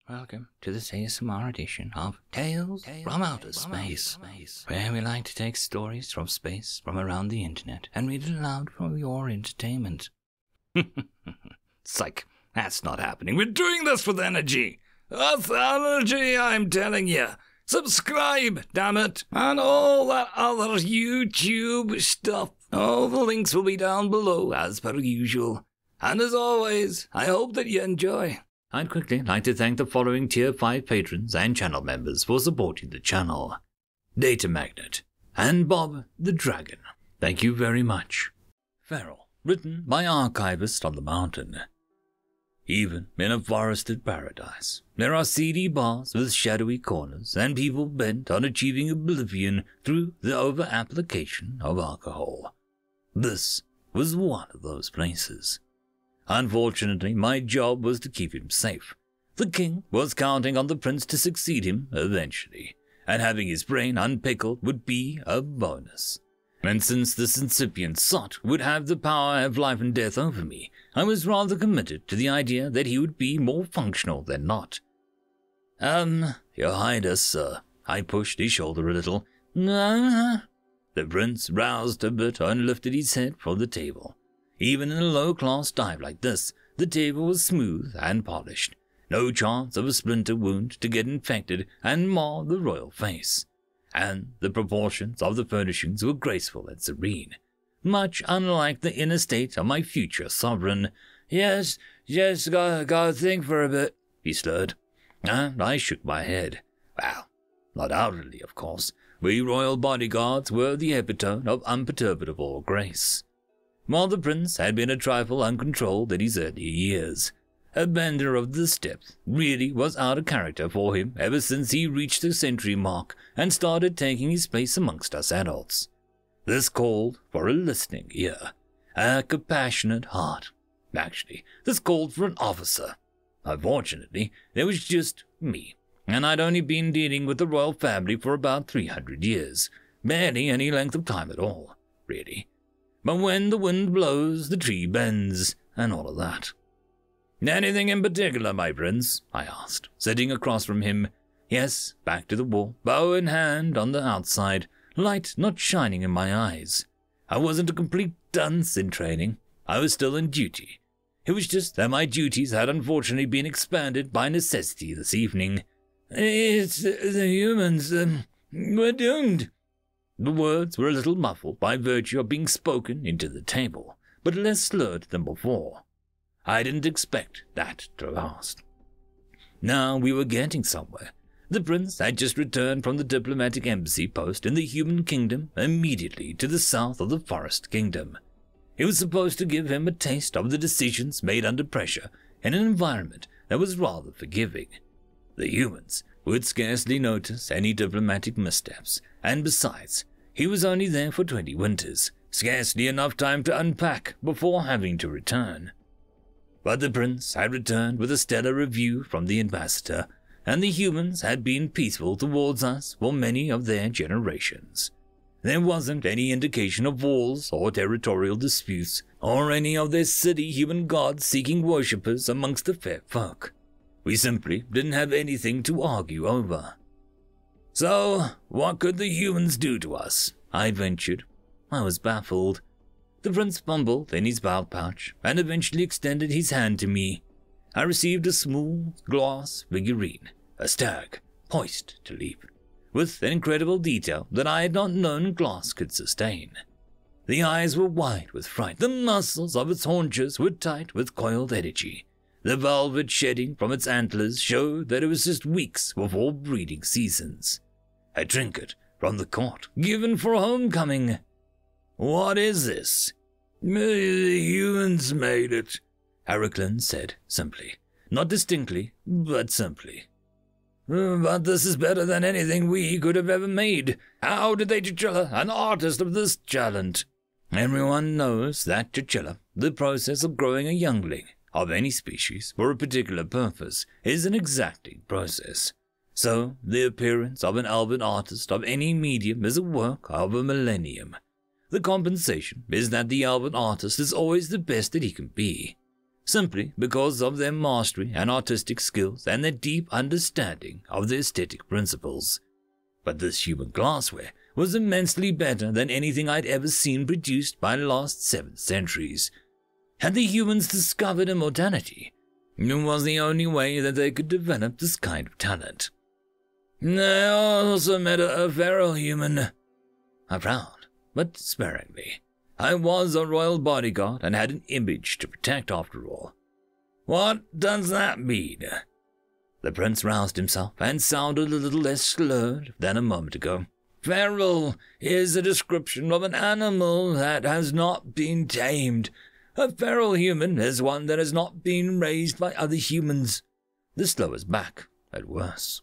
Welcome to this ASMR edition of Tales from Outer Space, where we like to take stories from space from around the internet and read it aloud for your entertainment. Psych, that's not happening. We're doing this with energy. With energy, I'm telling you. Subscribe, damn it, and all that other YouTube stuff. All the links will be down below, as per usual. And as always, I hope that you enjoy. I'd quickly like to thank the following Tier 5 patrons and channel members for supporting the channel. Datamagnet and Bob the Dragon. Thank you very much. Feral, written by ArchivistOnMountain. Even in a forested paradise, there are seedy bars with shadowy corners and people bent on achieving oblivion through the over-application of alcohol. This was one of those places. Unfortunately, my job was to keep him safe. The king was counting on the prince to succeed him eventually, and having his brain unpickled would be a bonus. And since this incipient sot would have the power of life and death over me, I was rather committed to the idea that he would be more functional than not. Your Highness, sir. I pushed his shoulder a little. The prince roused a bit and lifted his head from the table. Even in a low-class dive like this, the table was smooth and polished. No chance of a splinter wound to get infected and mar the royal face. And the proportions of the furnishings were graceful and serene, much unlike the inner state of my future sovereign. Yes, gotta think for a bit, he slurred. And I shook my head. Well, not outwardly, of course. We royal bodyguards were the epitome of imperturbable grace. While the prince had been a trifle uncontrolled in his earlier years, a bender of this depth really was out of character for him ever since he reached the century mark and started taking his place amongst us adults. This called for a listening ear, a compassionate heart. Actually, this called for an officer. Unfortunately, there was just me, and I'd only been dealing with the royal family for about 300 years, barely any length of time at all, really. But when the wind blows, the tree bends, and all of that. Anything in particular, my prince? I asked, sitting across from him. Yes, back to the wall, bow in hand on the outside, light not shining in my eyes. I wasn't a complete dunce in training. I was still in duty. It was just that my duties had unfortunately been expanded by necessity this evening. It's the humans, we're doomed. The words were a little muffled by virtue of being spoken into the table, but less slurred than before. I didn't expect that to last. Now we were getting somewhere. The prince had just returned from the diplomatic embassy post in the human kingdom immediately to the south of the forest kingdom. It was supposed to give him a taste of the decisions made under pressure in an environment that was rather forgiving. The humans would scarcely notice any diplomatic missteps, and besides, he was only there for 20 winters, scarcely enough time to unpack before having to return. But the prince had returned with a stellar review from the ambassador, and the humans had been peaceful towards us for many of their generations. There wasn't any indication of wars or territorial disputes, or any of their silly human gods seeking worshippers amongst the fair folk. We simply didn't have anything to argue over. So, what could the humans do to us? I ventured. I was baffled. The prince fumbled in his belt pouch and eventually extended his hand to me. I received a small glass figurine, a stag, poised to leap, with an incredible detail that I had not known glass could sustain. The eyes were wide with fright, the muscles of its haunches were tight with coiled energy. The velvet shedding from its antlers showed that it was just weeks before breeding seasons. A trinket from the court, given for homecoming. What is this? The humans made it, Harrickland said simply. Not distinctly, but simply. But this is better than anything we could have ever made. How did they Chichilla, an artist of this talent? Everyone knows that Chichilla, the process of growing a youngling of any species for a particular purpose, is an exacting process. So, the appearance of an elven artist of any medium is a work of a millennium. The compensation is that the elven artist is always the best that he can be. simply because of their mastery and artistic skills and their deep understanding of the aesthetic principles. But this human glassware was immensely better than anything I'd ever seen produced by the last 7 centuries. Had the humans discovered immortality? It was the only way that they could develop this kind of talent. I also met a feral human. I frowned, but sparingly. I was a royal bodyguard and had an image to protect after all. What does that mean? The prince roused himself and sounded a little less slurred than a moment ago. Feral is a description of an animal that has not been tamed. A feral human is one that has not been raised by other humans. The slow is back, at worst.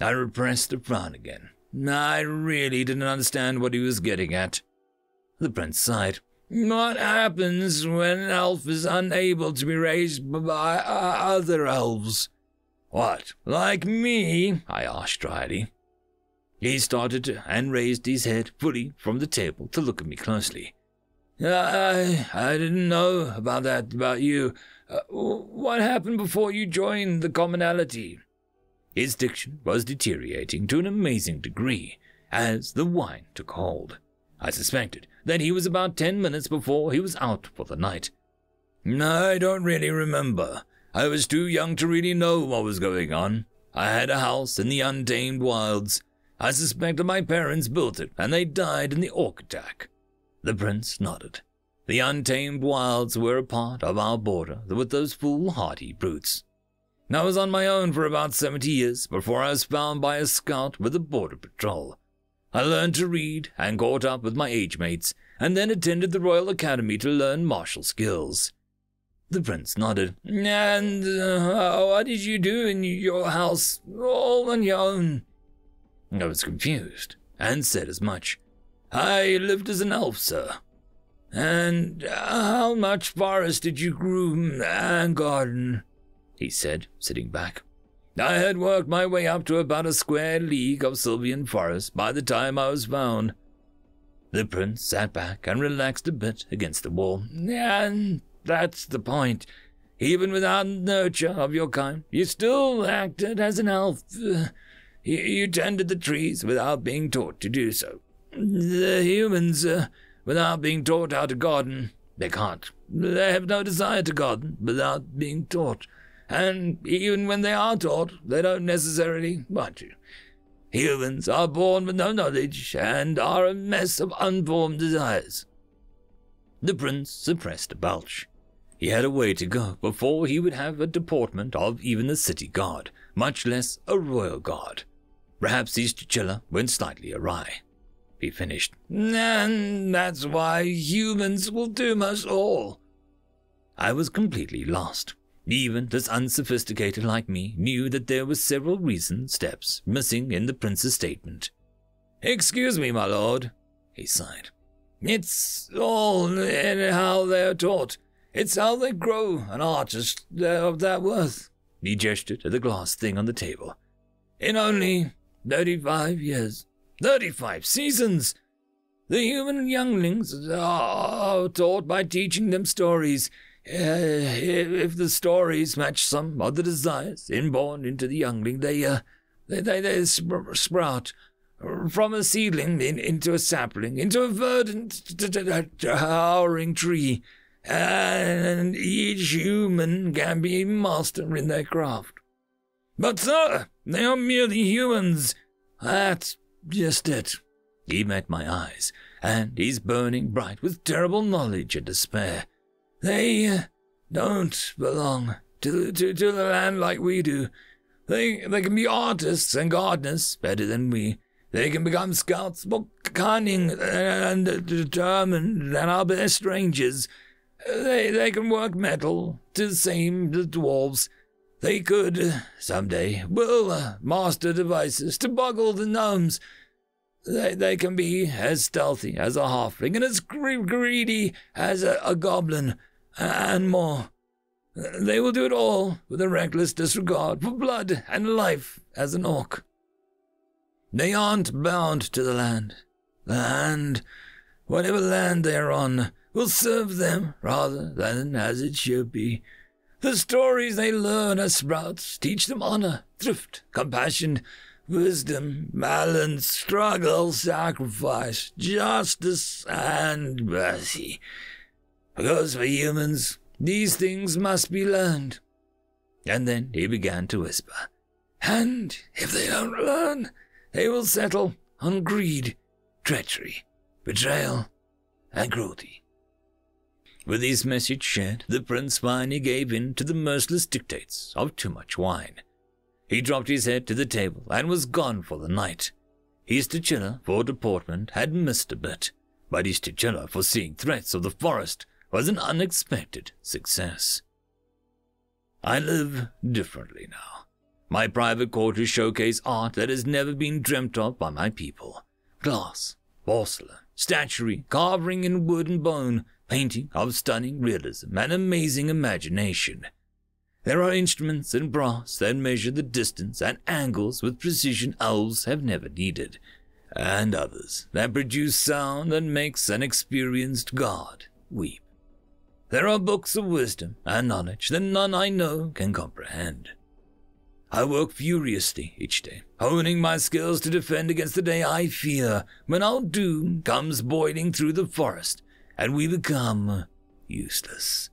I repressed a frown again. I really didn't understand what he was getting at. The prince sighed. What happens when an elf is unable to be raised by other elves? What, like me? I asked dryly. He started and raised his head fully from the table to look at me closely. I didn't know about that about you. What happened before you joined the commonality? His diction was deteriorating to an amazing degree as the wine took hold. I suspected that he was about 10 minutes before he was out for the night. I don't really remember. I was too young to really know what was going on. I had a house in the untamed wilds. I suspect that my parents built it, and they died in the orc attack. The prince nodded. The untamed wilds were a part of our border with those foolhardy brutes. I was on my own for about 70 years before I was found by a scout with the border patrol. I learned to read and caught up with my age mates, and then attended the Royal Academy to learn martial skills. The prince nodded. And what did you do in your house all on your own? I was confused, and said as much. I lived as an elf, sir. And how much forest did you groom and garden? He said, sitting back. I had worked my way up to about a square league of Sylvian forest by the time I was found. The prince sat back and relaxed a bit against the wall. And that's the point. Even without nurture of your kind, you still acted as an elf. You tended the trees without being taught to do so. The humans, without being taught how to garden, they can't. They have no desire to garden without being taught. And even when they are taught, they don't necessarily want to. Humans are born with no knowledge and are a mess of unformed desires. The prince suppressed a belch. He had a way to go before he would have a deportment of even the city guard, much less a royal guard. Perhaps his chinchilla went slightly awry. He finished. And that's why humans will doom us all. I was completely lost. Even this unsophisticated like me knew that there were several recent steps missing in the prince's statement. Excuse me, my lord, he sighed. It's all in how they are taught. It's how they grow an artist of that worth. He gestured at the glass thing on the table. In only 35 years. 35 seasons! The human younglings are taught by teaching them stories. If the stories match some of the desires inborn into the youngling, they sprout from a seedling into a sapling, into a verdant, towering tree, and each human can be a master in their craft. But, sir, they are merely humans. That's just it. He met my eyes, and he's burning bright with terrible knowledge and despair. They don't belong to the land like we do. They can be artists and gardeners better than we. They can become scouts more cunning and determined than our best rangers. They can work metal to the same the dwarves. They could, someday, will master devices to boggle the gnomes. They can be as stealthy as a halfling and as greedy as a goblin, and more. They will do it all with a reckless disregard for blood and life as an orc. They aren't bound to the land. The land, whatever land they are on, will serve them rather than as it should be. The stories they learn as sprouts teach them honor, thrift, compassion, wisdom, balance, struggle, sacrifice, justice, and mercy. Because for humans, these things must be learned. And then he began to whisper, and if they don't learn, they will settle on greed, treachery, betrayal, and cruelty. With his message shared, the prince finally gave in to the merciless dictates of too much wine. He dropped his head to the table and was gone for the night. His titular for deportment had missed a bit, but his titular for seeing threats of the forest was an unexpected success. I live differently now. My private quarters showcase art that has never been dreamt of by my people. Glass, porcelain, statuary, carving in wood and bone, painting of stunning realism and amazing imagination. There are instruments in brass that measure the distance and angles with precision elves have never needed, and others that produce sound that makes an experienced god weep. There are books of wisdom and knowledge that none I know can comprehend. I work furiously each day, honing my skills to defend against the day I fear, when our doom comes boiling through the forest and we become useless.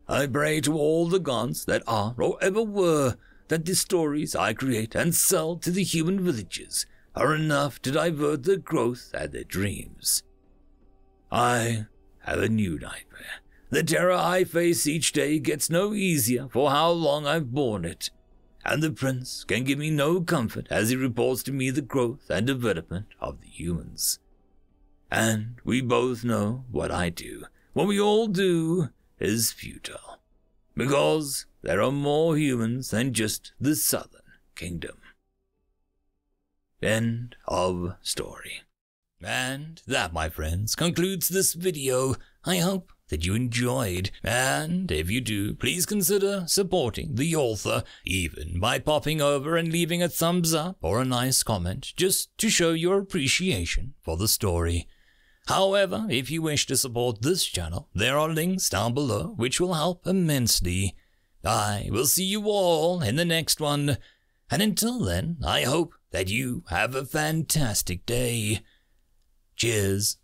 I pray to all the gods that are or ever were that the stories I create and sell to the human villages are enough to divert their growth and their dreams. I have a new nightmare. The terror I face each day gets no easier for how long I've borne it, and the prince can give me no comfort as he reports to me the growth and development of the humans. And we both know what I do, what we all do, is futile, because there are more humans than just the southern kingdom. End of story. And that, my friends, concludes this video. I hope that you enjoyed, and if you do, please consider supporting the author, even by popping over and leaving a thumbs up or a nice comment, just to show your appreciation for the story. However, if you wish to support this channel, there are links down below which will help immensely. I will see you all in the next one, and until then, I hope that you have a fantastic day. Cheers.